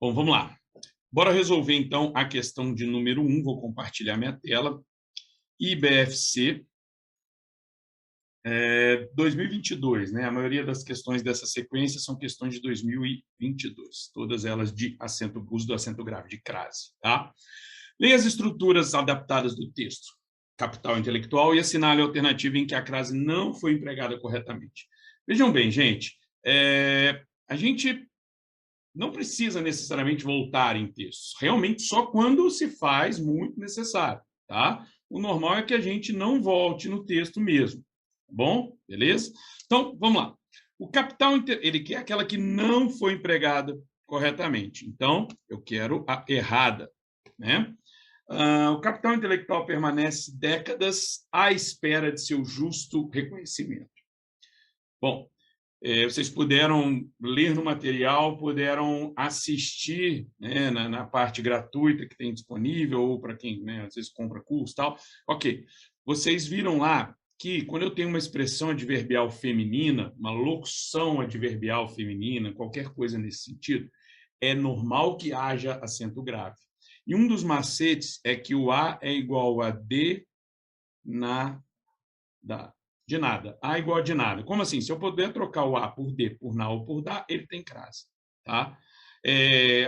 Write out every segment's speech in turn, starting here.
Bom, vamos lá. Bora resolver, então, a questão de número 1. Vou compartilhar minha tela. IBFC 2022, né? A maioria das questões dessa sequência são questões de 2022, todas elas de uso do acento grave, de crase, tá? Leia as estruturas adaptadas do texto, capital intelectual, e assinale a alternativa em que a crase não foi empregada corretamente. Vejam bem, gente, a gente não precisa necessariamente voltar em textos, realmente só quando se faz muito necessário, tá? O normal é que a gente não volte no texto mesmo, tá bom? Beleza? Então, vamos lá. O capital, ele quer aquela que não foi empregada corretamente. Então, eu quero a errada, né? O capital intelectual permanece décadas à espera de seu justo reconhecimento. Bom, vocês puderam ler no material, puderam assistir, né, na parte gratuita que tem disponível, ou para quem, né, às vezes compra curso e tal. Ok, vocês viram lá que quando eu tenho uma expressão adverbial feminina, uma locução adverbial feminina, qualquer coisa nesse sentido, é normal que haja acento grave. E um dos macetes é que o A é igual a D na da. De nada. A igual a de nada. Como assim? Se eu puder trocar o A por D, por na ou por da, ele tem crase. Tá?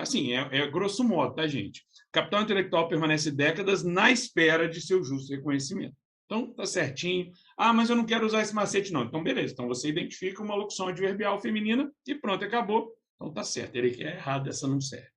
Assim, grosso modo, tá, gente? Capital intelectual permanece décadas na espera de seu justo reconhecimento. Então, tá certinho. Ah, mas eu não quero usar esse macete, não. Então, beleza. Então, você identifica uma locução adverbial feminina e pronto, acabou. Então, tá certo. Ele que é errado, essa não serve.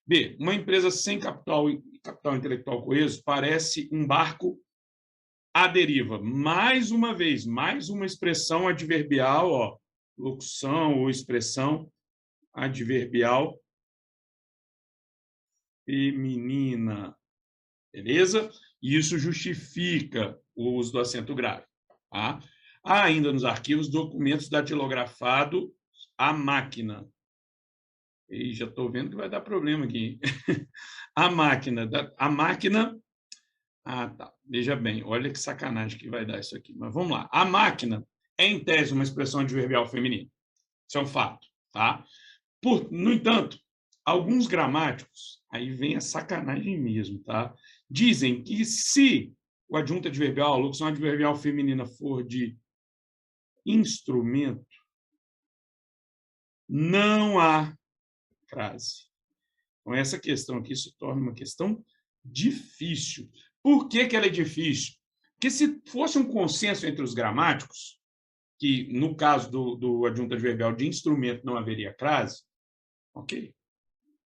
B. Uma empresa sem capital intelectual coeso parece um barco à deriva. Mais uma vez, mais uma expressão adverbial, ó, locução ou expressão adverbial feminina. Beleza? Isso justifica o uso do acento grave. Tá? Há ainda nos arquivos documentos datilografados à máquina. E já estou vendo que vai dar problema aqui. A máquina. Ah, tá. Veja bem, olha que sacanagem que vai dar isso aqui. Mas vamos lá. A máquina é, em tese, uma expressão adverbial feminina. Isso é um fato, tá? No entanto, alguns gramáticos, aí vem a sacanagem mesmo, tá? Dizem que se o adjunto adverbial, a locução adverbial feminina for de instrumento, não há crase. Então, essa questão aqui se torna uma questão difícil. Por que ela é difícil? Porque se fosse um consenso entre os gramáticos, que no caso do adjunto adverbial de instrumento não haveria crase, ok,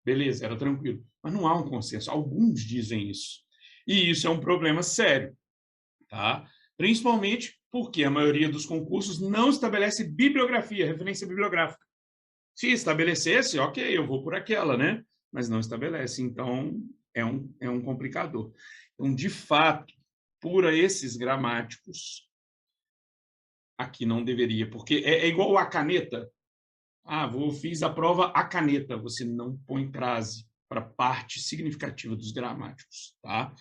beleza, era tranquilo. Mas não há um consenso. Alguns dizem isso. E isso é um problema sério, tá? Principalmente porque a maioria dos concursos não estabelece bibliografia, referência bibliográfica. Se estabelecesse, ok, eu vou por aquela, né? Mas não estabelece, então é um complicador. Então, de fato, por esses gramáticos, aqui não deveria, porque é igual a caneta. Fiz a prova a caneta, você não põe crase para parte significativa dos gramáticos, tá?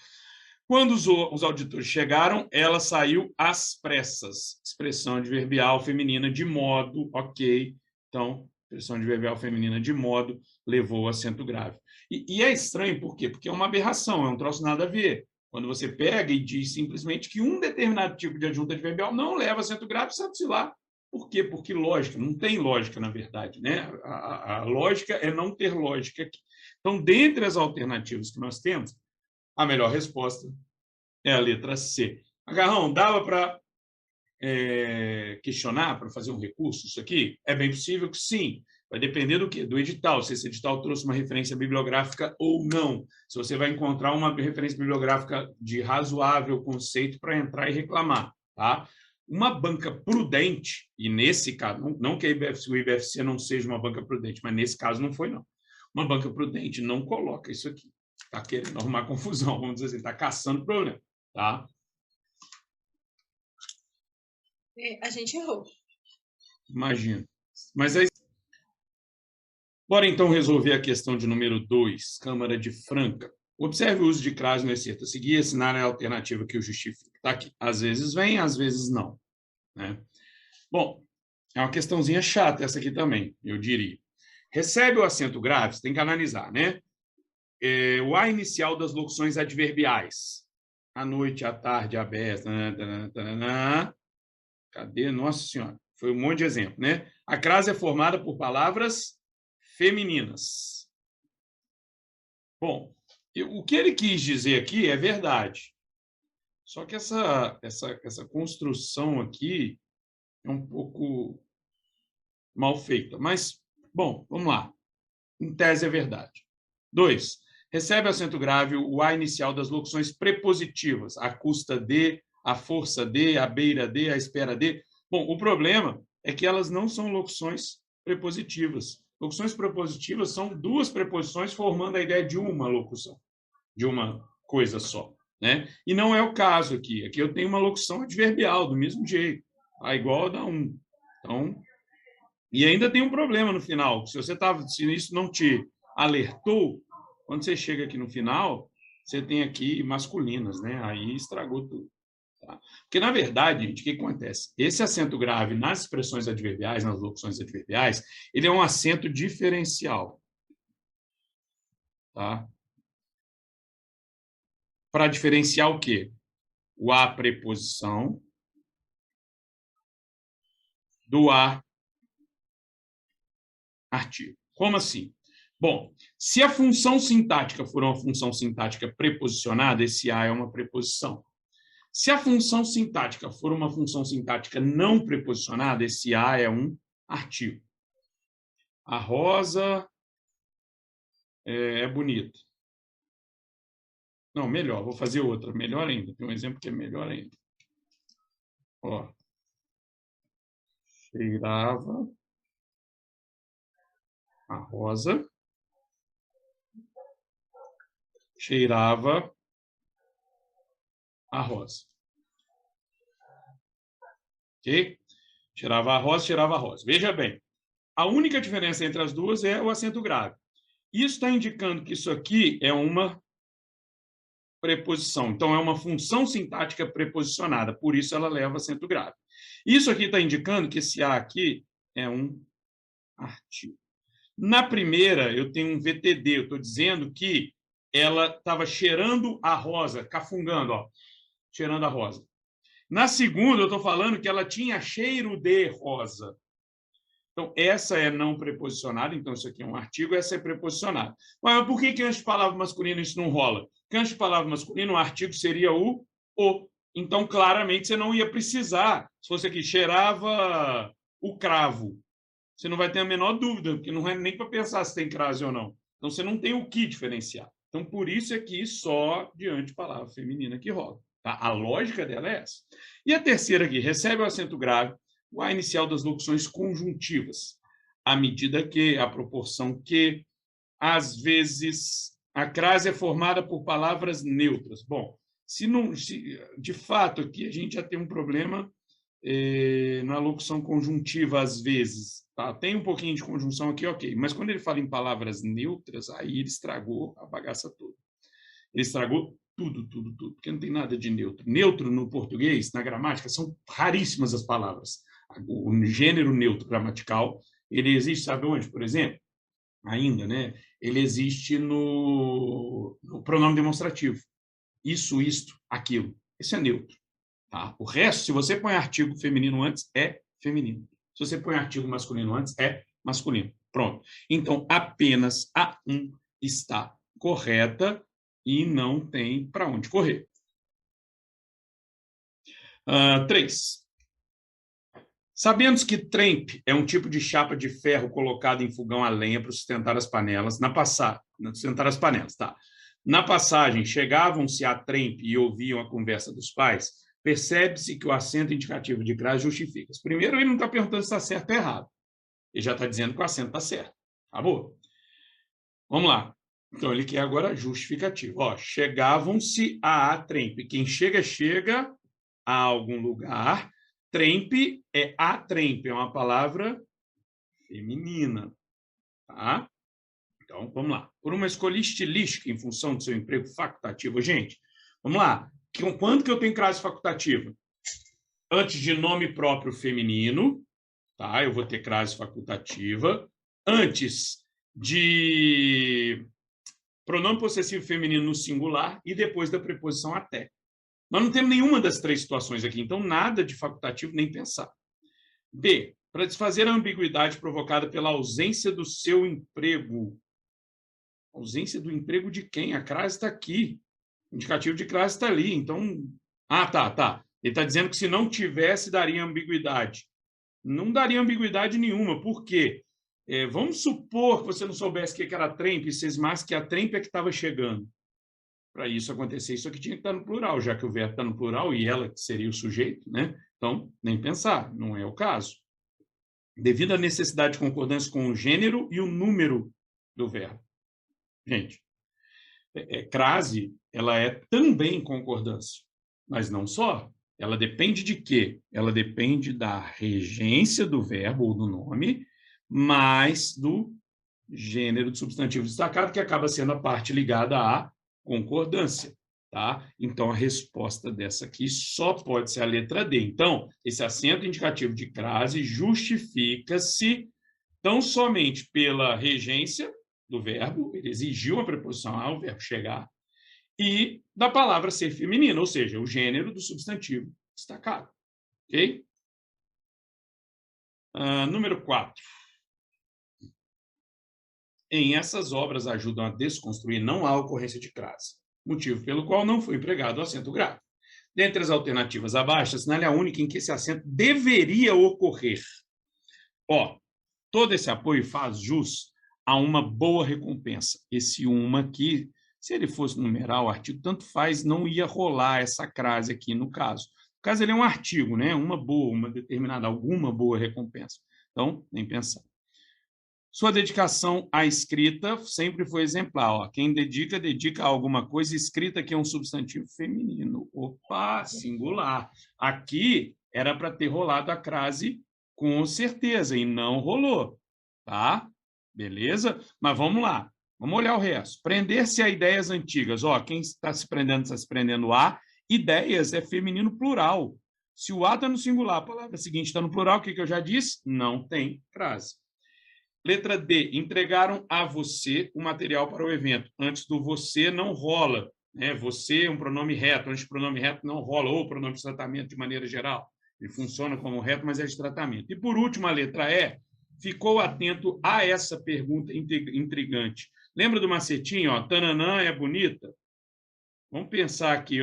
Quando os auditores chegaram, ela saiu às pressas, expressão adverbial feminina de modo, ok, então, expressão adverbial feminina de modo levou o acento grave. E é estranho, por quê? Porque é uma aberração, é um troço nada a ver. Quando você pega e diz simplesmente que um determinado tipo de adjunto adverbial não leva acento grave, sabe-se lá. Por quê? Porque lógica, não tem lógica, na verdade, né? A lógica é não ter lógica aqui. Então, dentre as alternativas que nós temos, a melhor resposta é a letra C. Agarrão, dava para questionar, para fazer um recurso isso aqui? É bem possível que sim. Vai depender do quê? Do edital, se esse edital trouxe uma referência bibliográfica ou não. Se você vai encontrar uma referência bibliográfica de razoável conceito para entrar e reclamar, tá? Uma banca prudente, e nesse caso, não que o IBFC não seja uma banca prudente, mas nesse caso não foi, não. Uma banca prudente não coloca isso aqui. Está querendo arrumar confusão, vamos dizer assim, está caçando problema, tá? A gente errou. Imagino. Mas aí... Bora, então, resolver a questão de número 2, Câmara de Franca. Observe o uso de crase no excerto a seguir, assinar a alternativa que o justifica. Está aqui. Às vezes vem, às vezes não. Né? Bom, é uma questãozinha chata essa aqui também, eu diria. Recebe o acento grave, você tem que analisar, né? O A inicial das locuções adverbiais. À noite, à tarde, à besta. Cadê? Nossa Senhora. Foi um monte de exemplo, né? A crase é formada por palavras femininas. Bom, o que ele quis dizer aqui é verdade. Só que essa construção aqui é um pouco mal feita. Mas, bom, vamos lá. Em tese é verdade. 2. Recebe acento grave o A inicial das locuções prepositivas. A custa de, a força de, a beira de, a espera de. Bom, o problema é que elas não são locuções prepositivas. Locuções prepositivas são duas preposições formando a ideia de uma locução, de uma coisa só, né? E não é o caso aqui. Aqui eu tenho uma locução adverbial do mesmo jeito, tá? Igual a da 1. Então, e ainda tem um problema no final. Se isso não te alertou, quando você chega aqui no final, você tem aqui masculinas, né? Aí estragou tudo. Tá? Porque, na verdade, gente, o que acontece? Esse acento grave nas expressões adverbiais, nas locuções adverbiais, ele é um acento diferencial. Tá? Para diferenciar o quê? O A preposição do A artigo. Como assim? Bom, se a função sintática for uma função sintática preposicionada, esse A é uma preposição. Se a função sintática for uma função sintática não preposicionada, esse A é um artigo. A rosa é bonita. Não, melhor, vou fazer outra, melhor ainda. Tem um exemplo que é melhor ainda. Ó. Cheirava a rosa. Cheirava a rosa. Ok? Cheirava a rosa, cheirava a rosa. Veja bem, a única diferença entre as duas é o acento grave. Isso está indicando que isso aqui é uma preposição. Então, é uma função sintática preposicionada, por isso ela leva acento grave. Isso aqui está indicando que esse A aqui é um artigo. Na primeira, eu tenho um VTD, eu estou dizendo que ela estava cheirando a rosa, cafungando, ó, cheirando a rosa. Na segunda, eu estou falando que ela tinha cheiro de rosa. Então, essa é não preposicionada, então isso aqui é um artigo, essa é preposicionada. Mas por que antes de palavra masculina isso não rola? Porque antes de palavra masculina, o artigo seria o. Então, claramente, você não ia precisar. Se fosse aqui, cheirava o cravo. Você não vai ter a menor dúvida, porque não é nem para pensar se tem crase ou não. Então, você não tem o que diferenciar. Então, por isso aqui, só diante de palavra feminina que rola. Tá? A lógica dela é essa. E a terceira aqui, recebe o acento grave, o A inicial das locuções conjuntivas, à medida que, à proporção que, às vezes, a crase é formada por palavras neutras. Bom, de fato, aqui a gente já tem um problema na locução conjuntiva, às vezes. Tá? Tem um pouquinho de conjunção aqui, ok, mas quando ele fala em palavras neutras, aí ele estragou a bagaça toda. Ele estragou tudo, porque não tem nada de neutro. Neutro, no português, na gramática, são raríssimas as palavras. O gênero neutro gramatical, ele existe, sabe onde, por exemplo? Ainda, né? Ele existe no pronome demonstrativo. Isso, isto, aquilo. Esse é neutro. Tá? O resto, se você põe artigo feminino antes, é feminino. Se você põe artigo masculino antes, é masculino. Pronto. Então, apenas a 1 está correta e não tem para onde correr. 3. Sabemos que trempe é um tipo de chapa de ferro colocada em fogão a lenha para sustentar as panelas. Na passagem, chegavam-se a trempe e ouviam a conversa dos pais, percebe-se que o acento indicativo de crase justifica. Primeiro, ele não está perguntando se está certo ou errado. Ele já está dizendo que o acento está certo. Acabou? Vamos lá. Então, ele quer agora justificativo. Ó, chegavam-se a trempe. Quem chega, chega a algum lugar. Trempe é a trempe, é uma palavra feminina. Tá? Então, vamos lá. Por uma escolha estilística em função do seu emprego facultativo, gente, vamos lá. Quando que eu tenho crase facultativa? Antes de nome próprio feminino, tá? Eu vou ter crase facultativa. Antes de pronome possessivo feminino no singular e depois da preposição até. Nós não temos nenhuma das três situações aqui, então nada de facultativo nem pensar. B, para desfazer a ambiguidade provocada pela ausência do seu emprego. Ausência do emprego de quem? A crase está aqui. O indicativo de crase está ali. Então, tá. Ele está dizendo que se não tivesse, daria ambiguidade. Não daria ambiguidade nenhuma. Por quê? Vamos supor que você não soubesse o que era trempe e cismasse que a trempe é que estava chegando. Para isso acontecer, isso aqui tinha que estar no plural, já que o verbo está no plural e ela que seria o sujeito, né? Então, nem pensar, não é o caso. Devido à necessidade de concordância com o gênero e o número do verbo. Gente, crase, ela é também concordância, mas não só. Ela depende de quê? Ela depende da regência do verbo ou do nome, mais do gênero do substantivo destacado, que acaba sendo a parte ligada à concordância. Tá? Então, a resposta dessa aqui só pode ser a letra D. Então, esse acento indicativo de crase justifica-se tão somente pela regência do verbo, ele exigiu a preposição a, o verbo chegar, e da palavra ser feminina, ou seja, o gênero do substantivo destacado. Ok? Número 4. Em essas obras ajudam a desconstruir não há ocorrência de crase, motivo pelo qual não foi empregado o acento grave. Dentre as alternativas abaixo, assinale a única em que esse acento deveria ocorrer. Todo esse apoio faz jus a uma boa recompensa. Esse uma aqui, se ele fosse numeral, o artigo, tanto faz, não ia rolar essa crase aqui no caso. No caso, ele é um artigo, né? Uma boa, uma determinada, alguma boa recompensa. Então, nem pensar. Sua dedicação à escrita sempre foi exemplar. Quem dedica a alguma coisa. Escrita, que é um substantivo feminino. Opa, singular. Aqui era para ter rolado a crase com certeza, e não rolou. Tá? Beleza? Mas vamos lá. Vamos olhar o resto. Prender-se a ideias antigas. Quem está se prendendo a. Ideias é feminino plural. Se o a está no singular, a palavra seguinte está no plural, o que eu já disse? Não tem crase. Letra D, entregaram a você o material para o evento. Antes do você não rola. Né? Você é um pronome reto. Antes do pronome reto não rola, ou pronome de tratamento de maneira geral. Ele funciona como reto, mas é de tratamento. E, por último, a letra E, ficou atento a essa pergunta intrigante. Lembra do macetinho? Tananã é bonita? Vamos pensar aqui.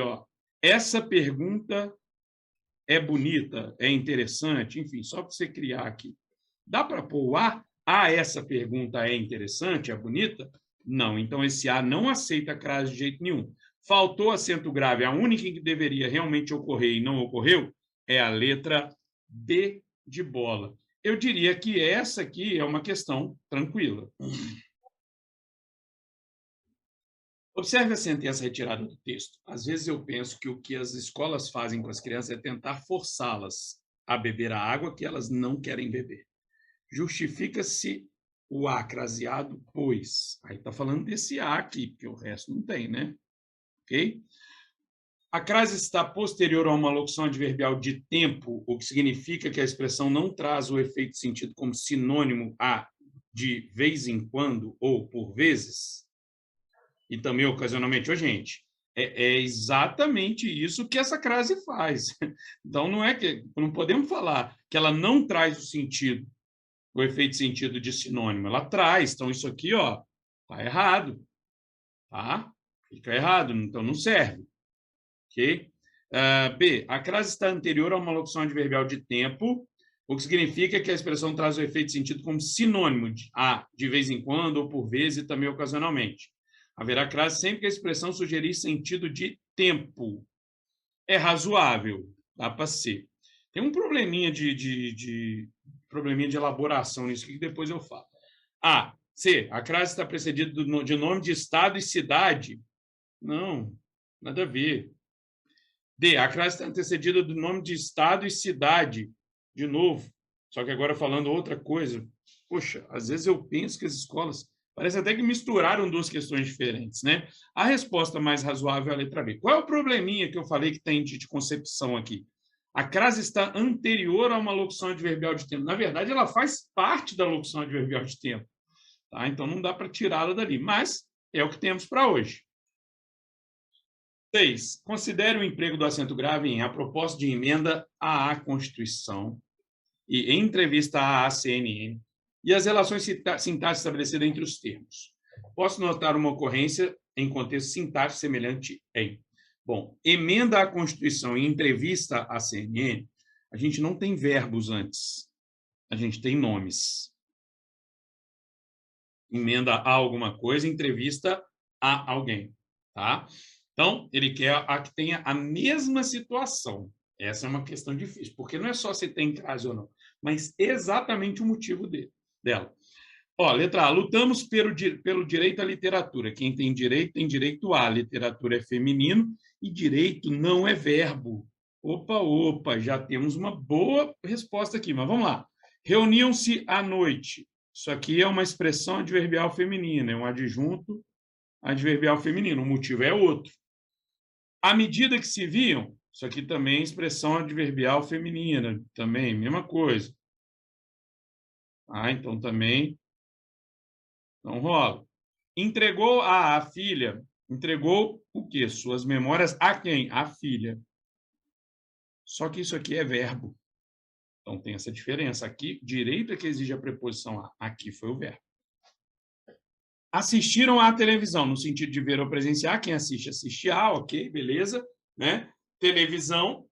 Essa pergunta é bonita, é interessante, enfim, só para você criar aqui. Dá para pôr o A? Essa pergunta é interessante, é bonita? Não, então esse A não aceita a crase de jeito nenhum. Faltou acento grave, a única que deveria realmente ocorrer e não ocorreu é a letra B de bola. Eu diria que essa aqui é uma questão tranquila. Observe a sentença retirada do texto. Às vezes eu penso que o que as escolas fazem com as crianças é tentar forçá-las a beber a água que elas não querem beber. Justifica-se o A craseado, pois. Aí está falando desse A aqui, porque o resto não tem, né? Ok? A crase está posterior a uma locução adverbial de tempo, o que significa que a expressão não traz o efeito de sentido como sinônimo a de vez em quando ou por vezes. E também ocasionalmente. Gente, é exatamente isso que essa crase faz. Então, não podemos falar que ela não traz o sentido, o efeito de sentido de sinônimo. Ela traz. Então, isso aqui, tá errado. Tá? Fica errado, então não serve. Ok? B, a crase está anterior a uma locução adverbial de tempo, o que significa que a expressão traz o efeito de sentido como sinônimo de vez em quando, ou por vezes, e também ocasionalmente. Haverá crase sempre que a expressão sugerir sentido de tempo. É razoável, dá para ser. Tem um probleminha de elaboração nisso que depois eu falo. C, a crase está precedida de nome de estado e cidade. Não, nada a ver. D, a crase está antecedida do nome de estado e cidade. De novo, só que agora falando outra coisa. Poxa, às vezes eu penso que as escolas parece até que misturaram duas questões diferentes, né? A resposta mais razoável é a letra B. Qual é o probleminha que eu falei que tem de concepção aqui? A crase está anterior a uma locução adverbial de tempo. Na verdade, ela faz parte da locução adverbial de tempo. Tá? Então, não dá para tirá-la dali, mas é o que temos para hoje. 6. Considere o emprego do acento grave em a proposta de emenda à Constituição e em entrevista à CNN e as relações sintáticas estabelecidas entre os termos. Posso notar uma ocorrência em contexto sintático semelhante em. Bom, emenda à Constituição e entrevista à CNN, a gente não tem verbos antes, a gente tem nomes. Emenda a alguma coisa, entrevista a alguém, tá? Então, ele quer a que tenha a mesma situação. Essa é uma questão difícil, porque não é só se tem crase ou não, mas exatamente o motivo dela. Ó, letra A, lutamos pelo direito à literatura. Quem tem direito à. Literatura é feminino e direito não é verbo. Opa, já temos uma boa resposta aqui, mas vamos lá. Reuniam-se à noite. Isso aqui é uma expressão adverbial feminina, é um adjunto adverbial feminino, o motivo é outro. À medida que se viam, isso aqui também é expressão adverbial feminina, também, mesma coisa. Então também não rola. Entregou a filha, entregou o quê? Suas memórias a quem? A filha. Só que isso aqui é verbo. Então tem essa diferença. Aqui, direito é que exige a preposição a. Aqui foi o verbo. Assistiram à televisão, no sentido de ver ou presenciar. Quem assiste, assiste a, ok, beleza. Né? Televisão,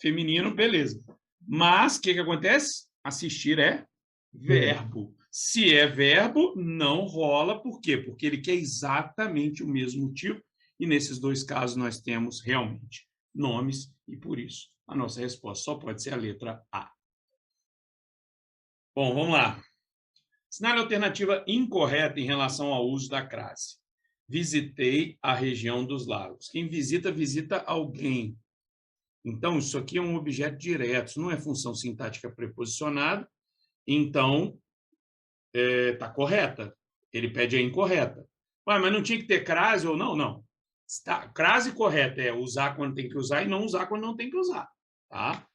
feminino, beleza. Mas, o que acontece? Assistir é verbo. Se é verbo, não rola. Por quê? Porque ele quer exatamente o mesmo motivo. E nesses dois casos nós temos realmente nomes. E por isso a nossa resposta só pode ser a letra A. Bom, vamos lá. Sinal alternativa incorreta em relação ao uso da crase. Visitei a região dos lagos. Quem visita, visita alguém. Então, isso aqui é um objeto direto, isso não é função sintática preposicionada. Então, está correta. Ele pede a incorreta. Mas não tinha que ter crase ou não? Não. Crase correta é usar quando tem que usar e não usar quando não tem que usar. Tá?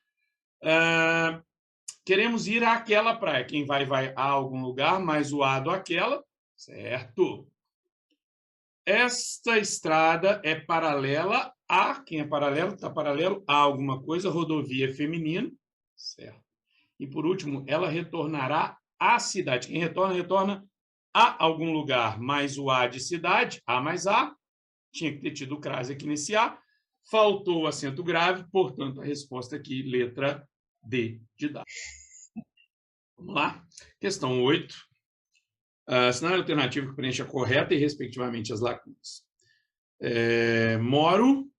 Queremos ir àquela praia. Quem vai a algum lugar, mais o a do aquela, certo? Esta estrada é paralela a... Quem é paralelo? Está paralelo a alguma coisa, rodovia feminina, certo? E, por último, ela retornará à cidade. Quem retorna, retorna a algum lugar, mais o a de cidade, a mais a. Tinha que ter tido o crase aqui nesse a. Faltou o acento grave, portanto, a resposta aqui, letra D de dado. Vamos lá. Questão 8. Sinal alternativo que preencha correta e, respectivamente, as lacunas. Moro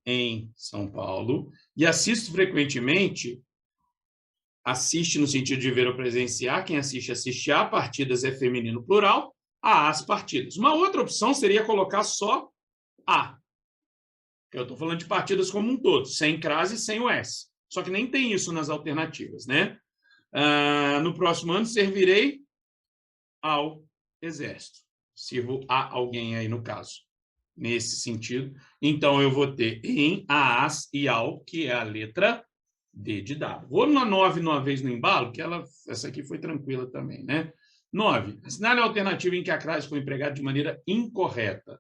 em São Paulo e assisto frequentemente. Assiste no sentido de ver ou presenciar. Quem assiste, assiste a. Partidas é feminino plural. As partidas. Uma outra opção seria colocar só a. Eu estou falando de partidas como um todo, sem crase e sem o S. Só que nem tem isso nas alternativas, né? No próximo ano, servirei ao exército. Sirvo a alguém aí, no caso. Nesse sentido. Então, eu vou ter em, as e ao, que é a letra D de dado. Vou na 9 uma vez no embalo, que essa aqui foi tranquila também, né? 9. Assinale a alternativa em que a crase foi empregada de maneira incorreta.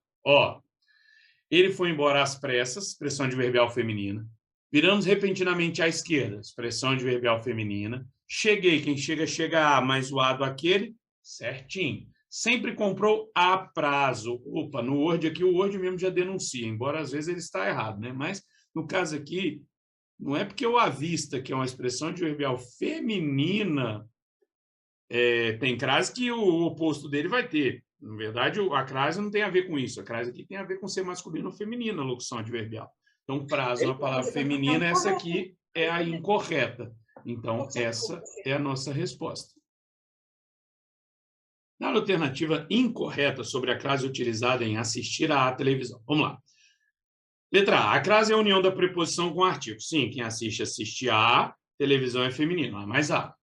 Ele foi embora às pressas, expressão adverbial feminina. Viramos repentinamente à esquerda, expressão adverbial feminina. Cheguei, quem chega, chega a, mais o a do aquele, certinho. Sempre comprou a prazo. Opa, no Word aqui, o Word mesmo já denuncia, embora às vezes ele está errado, né? Mas, no caso aqui, não é porque o à vista, que é uma expressão adverbial feminina, tem crase que o oposto dele vai ter. Na verdade, a crase não tem a ver com isso. A crase aqui tem a ver com ser masculino ou feminino, a locução adverbial. Então, prazo na palavra feminina, essa aqui é a incorreta. Então, essa é a nossa resposta. Na alternativa incorreta sobre a crase utilizada em assistir à televisão. Vamos lá. Letra A. A crase é a união da preposição com o artigo. Sim, quem assiste, assiste a. Televisão é feminino, a mais a.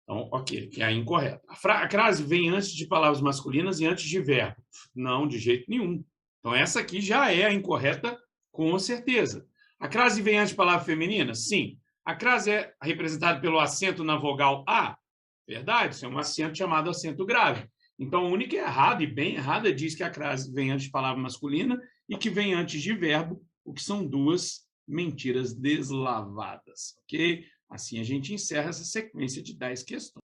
Então, ok, que é a incorreta. A crase vem antes de palavras masculinas e antes de verbo. Não, de jeito nenhum. Então, essa aqui já é a incorreta, com certeza. A crase vem antes de palavra feminina? Sim. A crase é representada pelo acento na vogal A? Verdade, isso é um acento chamado acento grave. Então, a única errada e bem errada diz que a crase vem antes de palavra masculina e que vem antes de verbo, o que são duas mentiras deslavadas, ok? Assim a gente encerra essa sequência de 10 questões.